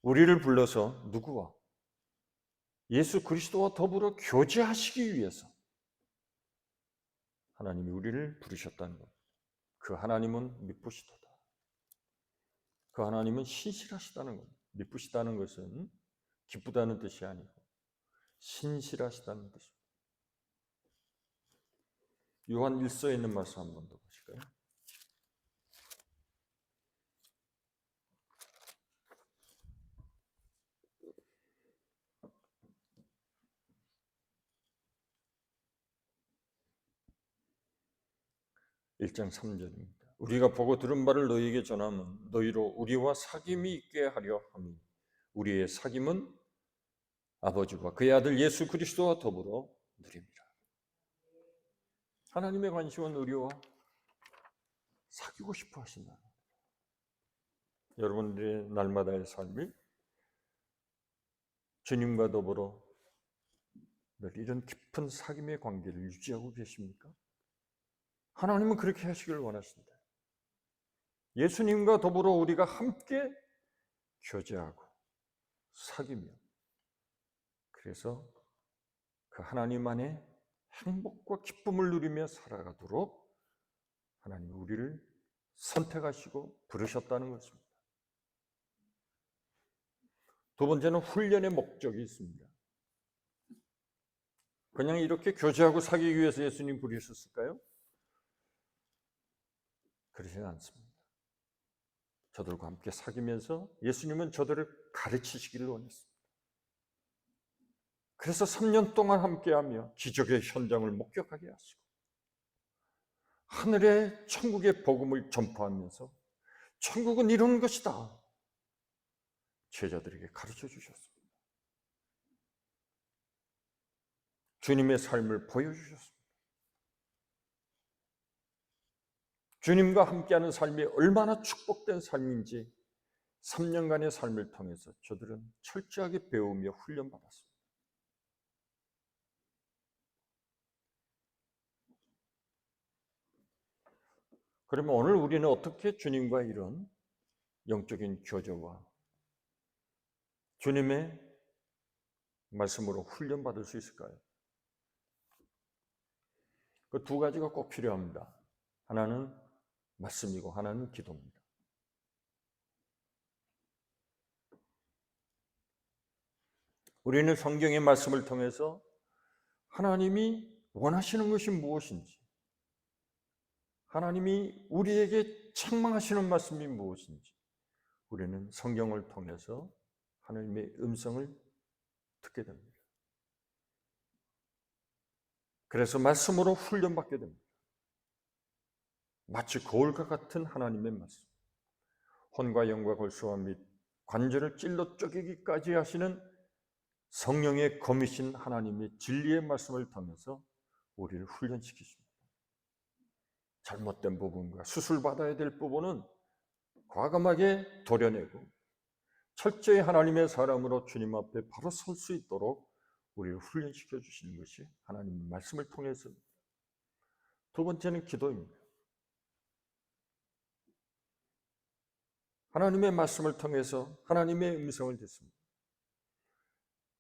[SPEAKER 1] 우리를 불러서 누구와? 예수 그리스도와 더불어 교제하시기 위해서 하나님이 우리를 부르셨다는 것. 그 하나님은 미쁘시도다. 그 하나님은 신실하시다는 것. 미쁘시다는 것은 기쁘다는 뜻이 아니고 신실하시다는 뜻입니다. 요한 1서에 있는 말씀 한 번 더 보실까요? (1장 3절입니다) 우리가 보고 들은 바를 너희에게 전하면 너희로 우리와 사귐이 있게 하려 함이 우리의 사귐은 아버지와 그의 아들 예수 그리스도와 더불어 누립니다. 하나님의 관심은 우리와 사귀고 싶어 하신다. 여러분들의 날마다의 삶이 주님과 더불어 늘 이런 깊은 사귐의 관계를 유지하고 계십니까? 하나님은 그렇게 하시길 원하신다. 예수님과 더불어 우리가 함께 교제하고 사귀며 그래서 그 하나님 안에 행복과 기쁨을 누리며 살아가도록 하나님이 우리를 선택하시고 부르셨다는 것입니다. 두 번째는 훈련의 목적이 있습니다. 그냥 이렇게 교제하고 사귀기 위해서 예수님 부르셨을까요? 그러지는 않습니다. 저들과 함께 사귀면서 예수님은 저들을 가르치시기를 원했습니다. 그래서 3년 동안 함께하며 기적의 현장을 목격하게 하시고 하늘의 천국의 복음을 전파하면서 천국은 이런 것이다 제자들에게 가르쳐 주셨습니다. 주님의 삶을 보여주셨습니다. 주님과 함께하는 삶이 얼마나 축복된 삶인지 3년간의 삶을 통해서 저들은 철저하게 배우며 훈련받았습니다. 그러면 오늘 우리는 어떻게 주님과 이런 영적인 교제와 주님의 말씀으로 훈련받을 수 있을까요? 그 두 가지가 꼭 필요합니다. 하나는 말씀이고 하나는 기도입니다. 우리는 성경의 말씀을 통해서 하나님이 원하시는 것이 무엇인지, 하나님이 우리에게 책망하시는 말씀이 무엇인지 우리는 성경을 통해서 하나님의 음성을 듣게 됩니다. 그래서 말씀으로 훈련받게 됩니다. 마치 거울과 같은 하나님의 말씀, 혼과 영과 골수와 및 관절을 찔러 쪼개기까지 하시는 성령의 검이신 하나님의 진리의 말씀을 통해서 우리를 훈련시키십니다. 잘못된 부분과 수술받아야 될 부분은 과감하게 도려내고 철저히 하나님의 사람으로 주님 앞에 바로 설 수 있도록 우리를 훈련시켜 주시는 것이 하나님의 말씀을 통해서입니다. 두 번째는 기도입니다. 하나님의 말씀을 통해서 하나님의 음성을 듣습니다.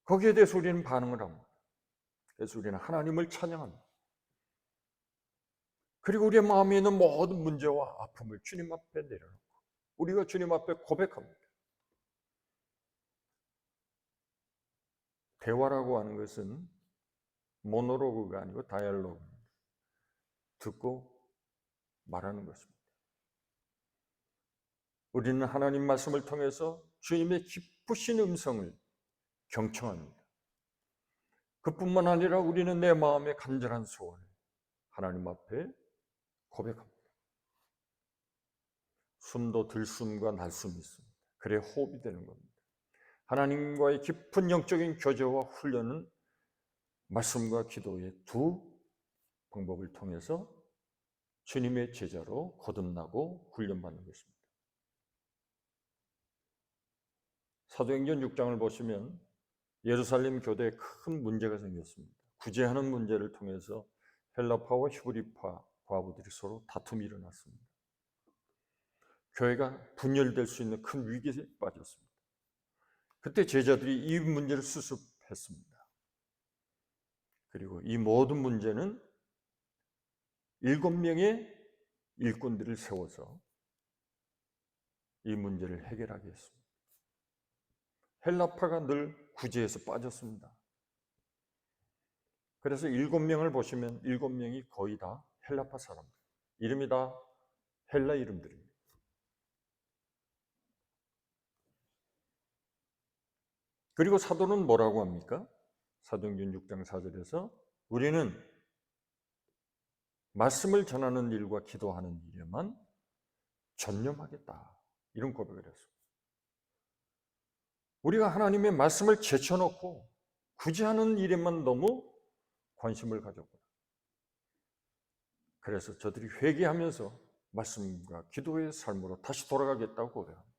[SPEAKER 1] 거기에 대해서 우리는 반응을 합니다. 그래서 우리는 하나님을 찬양합니다. 그리고 우리의 마음에 있는 모든 문제와 아픔을 주님 앞에 내려놓고 우리가 주님 앞에 고백합니다. 대화라고 하는 것은 모노로그가 아니고 다이얼로그입니다. 듣고 말하는 것입니다. 우리는 하나님 말씀을 통해서 주님의 기쁘신 음성을 경청합니다. 그뿐만 아니라 우리는 내 마음의 간절한 소원을 하나님 앞에 고백합니다. 숨도 들숨과 날숨이 있습니다. 그래 호흡이 되는 겁니다. 하나님과의 깊은 영적인 교제와 훈련은 말씀과 기도의 두 방법을 통해서 주님의 제자로 거듭나고 훈련받는 것입니다. 사도행전 6장을 보시면 예루살렘 교대에 큰 문제가 생겼습니다. 구제하는 문제를 통해서 헬라파와 히브리파 과부들이 서로 다툼이 일어났습니다. 교회가 분열될 수 있는 큰 위기에 빠졌습니다. 그때 제자들이 이 문제를 수습했습니다. 그리고 이 모든 문제는 7명의 일꾼들을 세워서 이 문제를 해결하게 했습니다. 헬라파가 늘 구제에서 빠졌습니다. 그래서 7명을 보시면 7명이 거의 다 헬라파 사람들. 이름이 다 헬라 이름들입니다. 그리고 사도는 뭐라고 합니까? 사도행전 6장 4절에서 우리는 말씀을 전하는 일과 기도하는 일에만 전념하겠다. 이런 고백을 했습니다. 우리가 하나님의 말씀을 제쳐놓고 구제하는 일에만 너무 관심을 가졌구나. 그래서 저들이 회개하면서 말씀과 기도의 삶으로 다시 돌아가겠다고 고백합니다.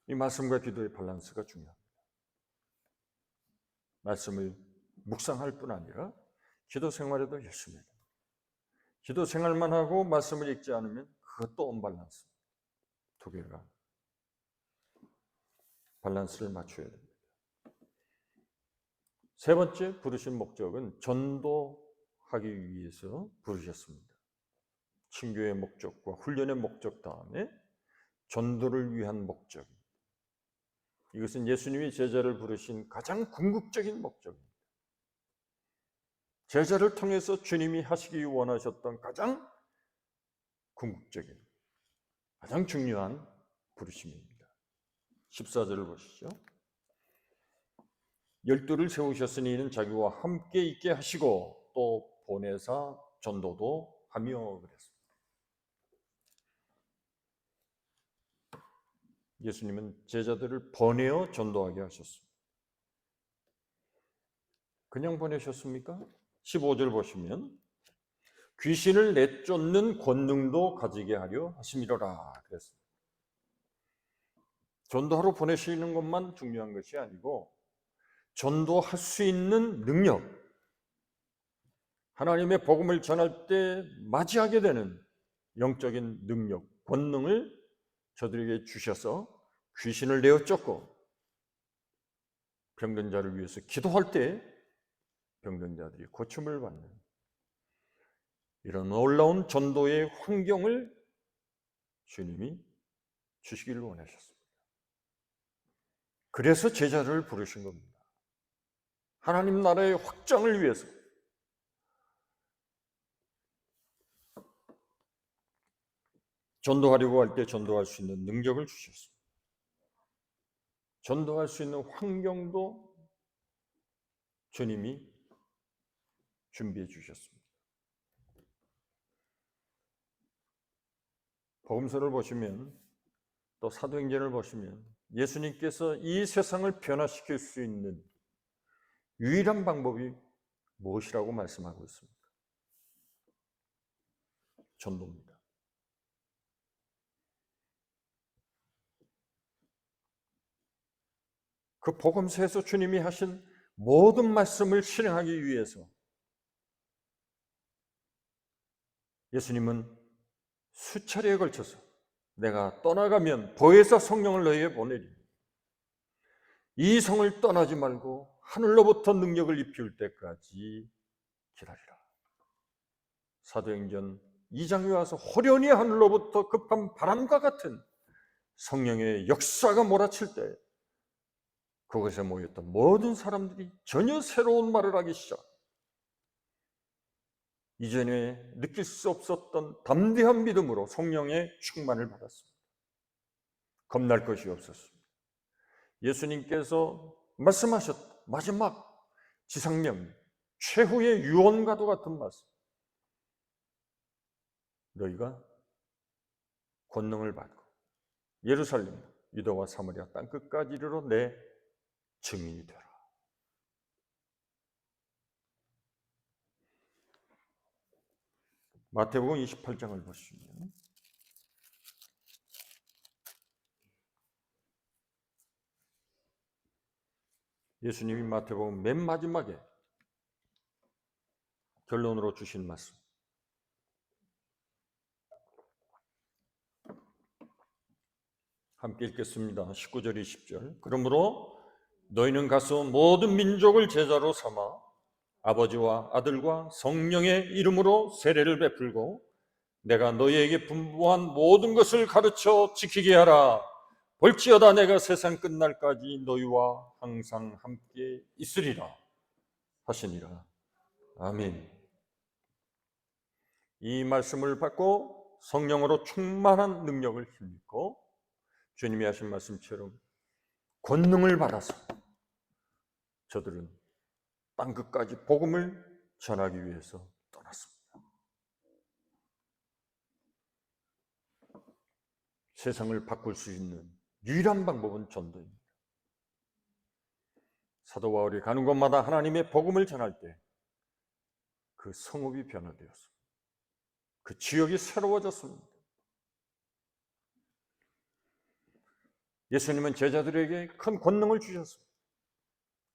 [SPEAKER 1] 이 말씀과 기도의 밸런스가 중요합니다. 말씀을 묵상할 뿐 아니라 기도 생활에도 열심히 해야 됩니다. 기도 생활만 하고 말씀을 읽지 않으면 그것도 언밸런스입니다. 두 개가 밸런스를 맞춰야 됩니다. 세 번째 부르신 목적은 전도하기 위해서 부르셨습니다. 친교의 목적과 훈련의 목적 다음에 전도를 위한 목적입니다. 이것은 예수님이 제자를 부르신 가장 궁극적인 목적입니다. 제자를 통해서 주님이 하시기 원하셨던 가장 궁극적인, 가장 중요한 부르심입니다. 14절을 보시죠. 12를 세우셨으니 이는 자기와 함께 있게 하시고 또 보내사 전도도 하며 그랬습니다. 예수님은 제자들을 보내어 전도하게 하셨습니다. 그냥 보내셨습니까? 15절 보시면 귀신을 내쫓는 권능도 가지게 하려 하심이로라 그랬습니다. 전도하러 보내시는 것만 중요한 것이 아니고 전도할 수 있는 능력, 하나님의 복음을 전할 때 맞이하게 되는 영적인 능력, 권능을 저들에게 주셔서 귀신을 내어 쫓고 병든 자를 위해서 기도할 때 병든 자들이 고침을 받는 이런 놀라운 전도의 환경을 주님이 주시기를 원하셨습니다. 그래서 제자를 부르신 겁니다. 하나님 나라의 확장을 위해서. 전도하려고 할 때 전도할 수 있는 능력을 주셨습니다. 전도할 수 있는 환경도 주님이 준비해 주셨습니다. 복음서를 보시면 또 사도행전을 보시면 예수님께서 이 세상을 변화시킬 수 있는 유일한 방법이 무엇이라고 말씀하고 있습니까? 전도입니다. 그 복음서에서 주님이 하신 모든 말씀을 실행하기 위해서 예수님은 수차례에 걸쳐서 내가 떠나가면 보혜사 성령을 너희에게 보내리. 이 성을 떠나지 말고 하늘로부터 능력을 입힐 때까지 기다리라. 사도행전 2장에 와서 호련히 하늘로부터 급한 바람과 같은 성령의 역사가 몰아칠 때 그곳에 모였던 모든 사람들이 전혀 새로운 말을 하기 시작. 이전에 느낄 수 없었던 담대한 믿음으로 성령의 충만을 받았습니다. 겁날 것이 없었습니다. 예수님께서 말씀하셨던 마지막 지상명, 최후의 유언과도 같은 말씀. 너희가 권능을 받고 예루살렘, 유다와 사마리아 땅끝까지 이르러 내 증인이 되라. 마태복음 28장을 보시면 예수님이 마태복음 맨 마지막에 결론으로 주신 말씀. 함께 읽겠습니다. 19절 20절. 그러므로 너희는 가서 모든 민족을 제자로 삼아 아버지와 아들과 성령의 이름으로 세례를 베풀고 내가 너희에게 분부한 모든 것을 가르쳐 지키게 하라. 볼지어다 내가 세상 끝날까지 너희와 항상 함께 있으리라 하시니라. 아멘. 이 말씀을 받고 성령으로 충만한 능력을 힘입고 주님이 하신 말씀처럼 권능을 받아서 저들은 땅끝까지 복음을 전하기 위해서 떠났습니다. 세상을 바꿀 수 있는 유일한 방법은 전도입니다. 사도 바울이 가는 곳마다 하나님의 복음을 전할 때 그 성읍이 변화되었습니다. 그 지역이 새로워졌습니다. 예수님은 제자들에게 큰 권능을 주셨습니다.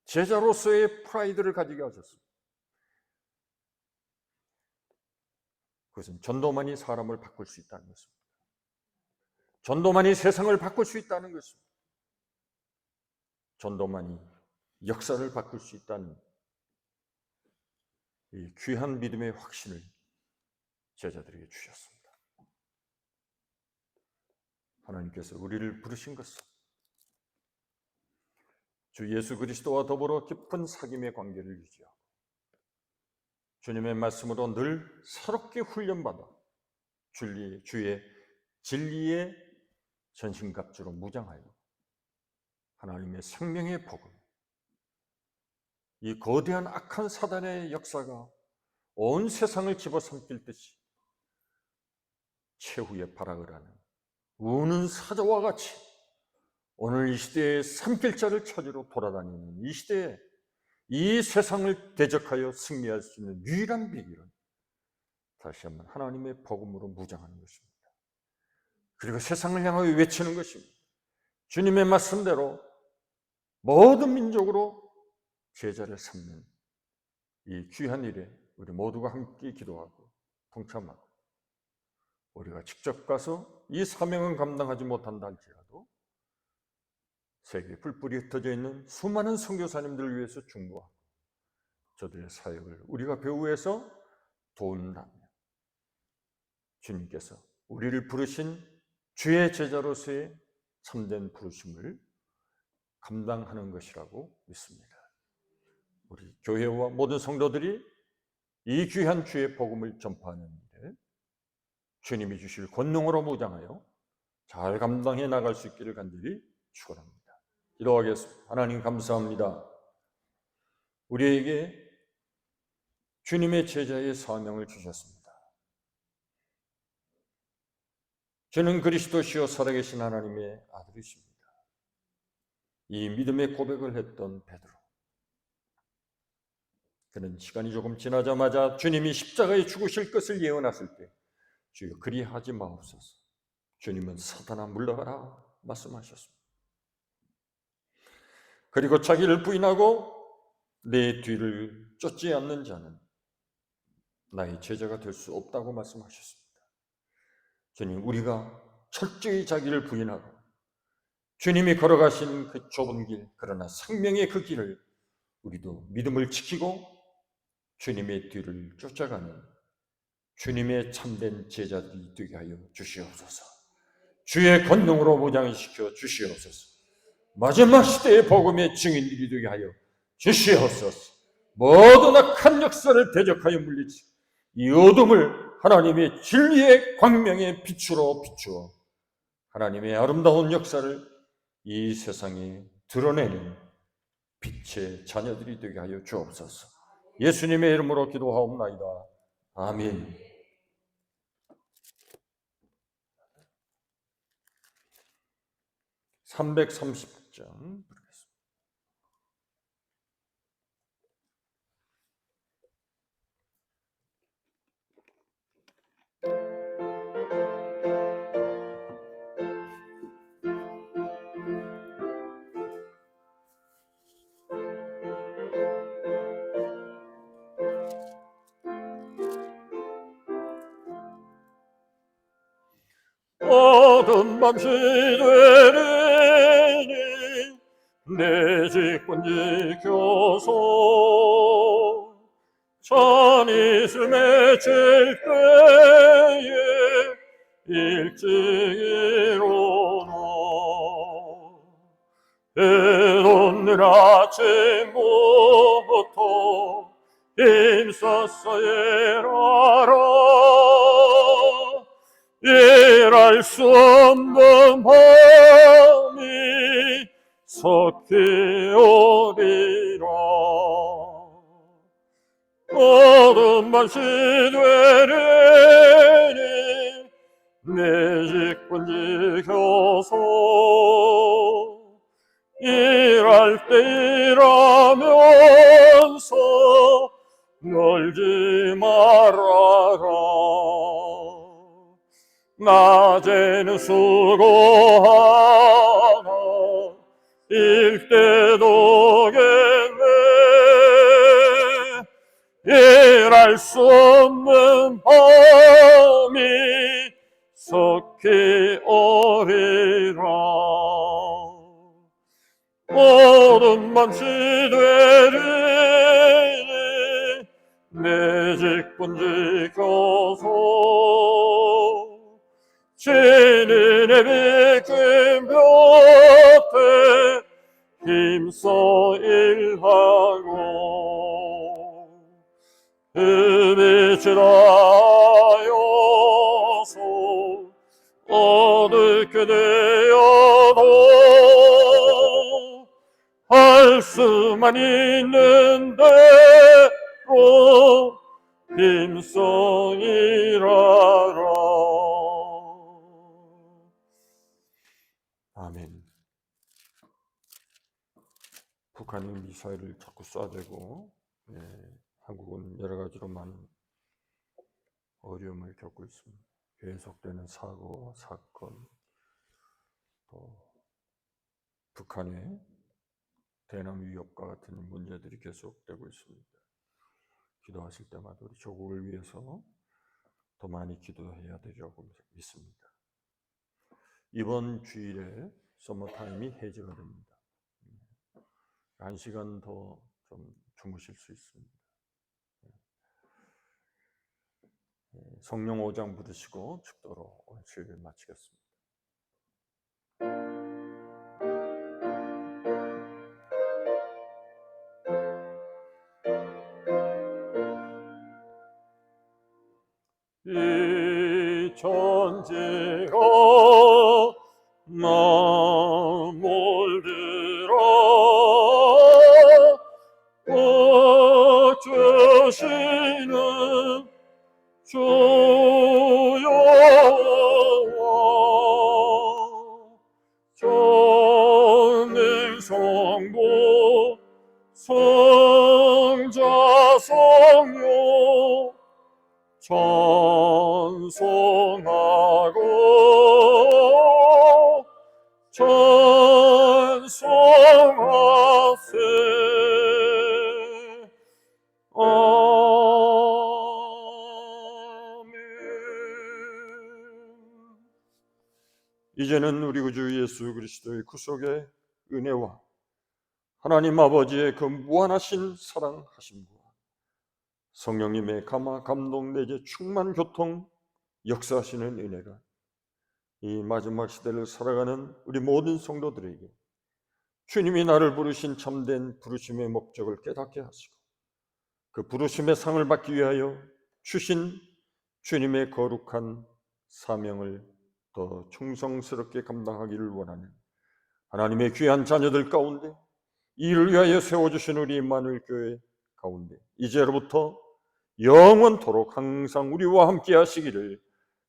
[SPEAKER 1] 제자로서의 프라이드를 가지게 하셨습니다. 그것은 전도만이 사람을 바꿀 수 있다는 것입니다. 전도만이 세상을 바꿀 수 있다는 것입니다. 전도만이 역사를 바꿀 수 있다는 이 귀한 믿음의 확신을 제자들에게 주셨습니다. 하나님께서 우리를 부르신 것은 주 예수 그리스도와 더불어 깊은 사귐의 관계를 유지하고 주님의 말씀으로 늘 새롭게 훈련받아 주의 진리의 전신갑주로 무장하여 하나님의 생명의 복음, 이 거대한 악한 사단의 역사가 온 세상을 집어삼킬 듯이 최후의 발악을 하는 우는 사자와 같이 오늘 이 시대에 삼킬 자를 찾으러 돌아다니는 이 시대에 이 세상을 대적하여 승리할 수 있는 유일한 비결은 다시 한번 하나님의 복음으로 무장하는 것입니다. 그리고 세상을 향하여 외치는 것입니다. 주님의 말씀대로 모든 민족으로 제자를 삼는 이 귀한 일에 우리 모두가 함께 기도하고 동참하고 우리가 직접 가서 이 사명은 감당하지 못한다 할지라도 세계에 뿔뿔이 흩어져 있는 수많은 선교사님들을 위해서 중보하고 저들의 사역을 우리가 배후에서 도운다면 주님께서 우리를 부르신 주의 제자로서의 참된 부르심을 감당하는 것이라고 믿습니다. 우리 교회와 모든 성도들이 이 귀한 주의 복음을 전파하는 일에 주님이 주실 권능으로 무장하여 잘 감당해 나갈 수 있기를 간절히 축원합니다. 기도하겠습니다. 하나님 감사합니다. 우리에게 주님의 제자의 사명을 주셨습니다. 저는 그리스도시요 살아계신 하나님의 아들이십니다. 이 믿음의 고백을 했던 베드로, 그는 시간이 조금 지나자마자 주님이 십자가에 죽으실 것을 예언하실 때 주여 그리하지 마옵소서, 주님은 사탄아 물러가라 말씀하셨습니다. 그리고 자기를 부인하고 내 뒤를 쫓지 않는 자는 나의 제자가 될 수 없다고 말씀하셨습니다. 주님, 우리가 철저히 자기를 부인하고 주님이 걸어가신 그 좁은 길, 그러나 생명의 그 길을 우리도 믿음을 지키고 주님의 뒤를 쫓아가는 주님의 참된 제자들이 되게 하여 주시옵소서. 주의 권능으로 무장시켜 주시옵소서. 마지막 시대의 복음의 증인들이 되게 하여 주시옵소서. 모든 악한 역사를 대적하여 물리치고 이 어둠을 하나님의 진리의 광명의 빛으로 비추어 하나님의 아름다운 역사를 이 세상에 드러내는 빛의 자녀들이 되게 하여 주옵소서. 예수님의 이름으로 기도하옵나이다. 아멘. (330장) 어둠 밤시 되리니 내 직분 지켜서 찬이슬 맺힐 때에 일찍 일어나 해돋는 아침부터 힘써서 일하라. 일할 수 없는 밤이 석히 오리라. 어둠만 시되리니 내 직분 지켜서 일할 때 일하면서 놀지 말아라. 낮에는 수고하나 일때도 겠네. 일할 수 없는 밤이 석히 오리라. 어둠만 시되리니 내 직분 지켜서 주님의 비긴 곁에 힘써 일하고 빛을 하여서 어둡게 되어도 할 수만 있는 대로 힘써 일하라. 아멘. 북한은 미사일을 자꾸 쏴대고 한국은 여러 가지로 많은 어려움을 겪고 있습니다. 계속되는 사고, 사건, 또 북한의 대남 위협과 같은 문제들이 계속되고 있습니다. 기도하실 때마다 우리 조국을 위해서 더 많이 기도해야 되리라고 믿습니다. 이번 주일에 서머타임이 해제가 됩니다. 1시간 더 좀 주무실 수 있습니다. 성령 5장 부르시고 축도로 오늘 주일을 마치겠습니다. 이 천지가 나 몰들어 주시는 주여 성부 성자 성령 찬송하고 찬송하세. 아멘. 이제는 우리 구주 예수 그리스도의 구속의 은혜와 하나님 아버지의 그 무한하신 사랑하심과 성령님의 감화 감동 내재 충만 교통 역사하시는 은혜가 이 마지막 시대를 살아가는 우리 모든 성도들에게 주님이 나를 부르신 참된 부르심의 목적을 깨닫게 하시고 그 부르심의 상을 받기 위하여 주신 주님의 거룩한 사명을 더 충성스럽게 감당하기를 원하는 하나님의 귀한 자녀들 가운데 이를 위하여 세워주신 우리 임마누엘 교회 가운데 이제로부터 영원토록 항상 우리와 함께 하시기를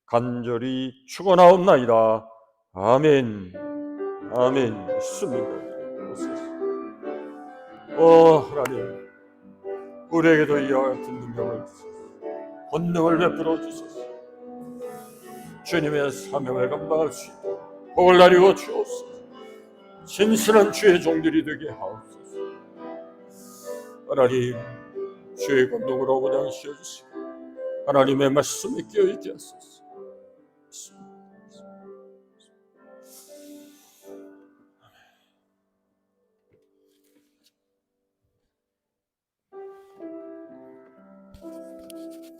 [SPEAKER 1] 간절히 축원하옵나이다. 아멘. 아멘. 믿습니다. 하나님, 우리에게도 이와 같은 능력을 주소서. 권능을 베풀어 주소서. 주님의 사명을 감당할 수 있도록 복을 나누어 주옵소서. 진실한 주의 종들이 되게 하옵소서. 하나님, 주의 권능으로 운행시켜 주시고 하나님의 말씀에 끼어있게 하소서.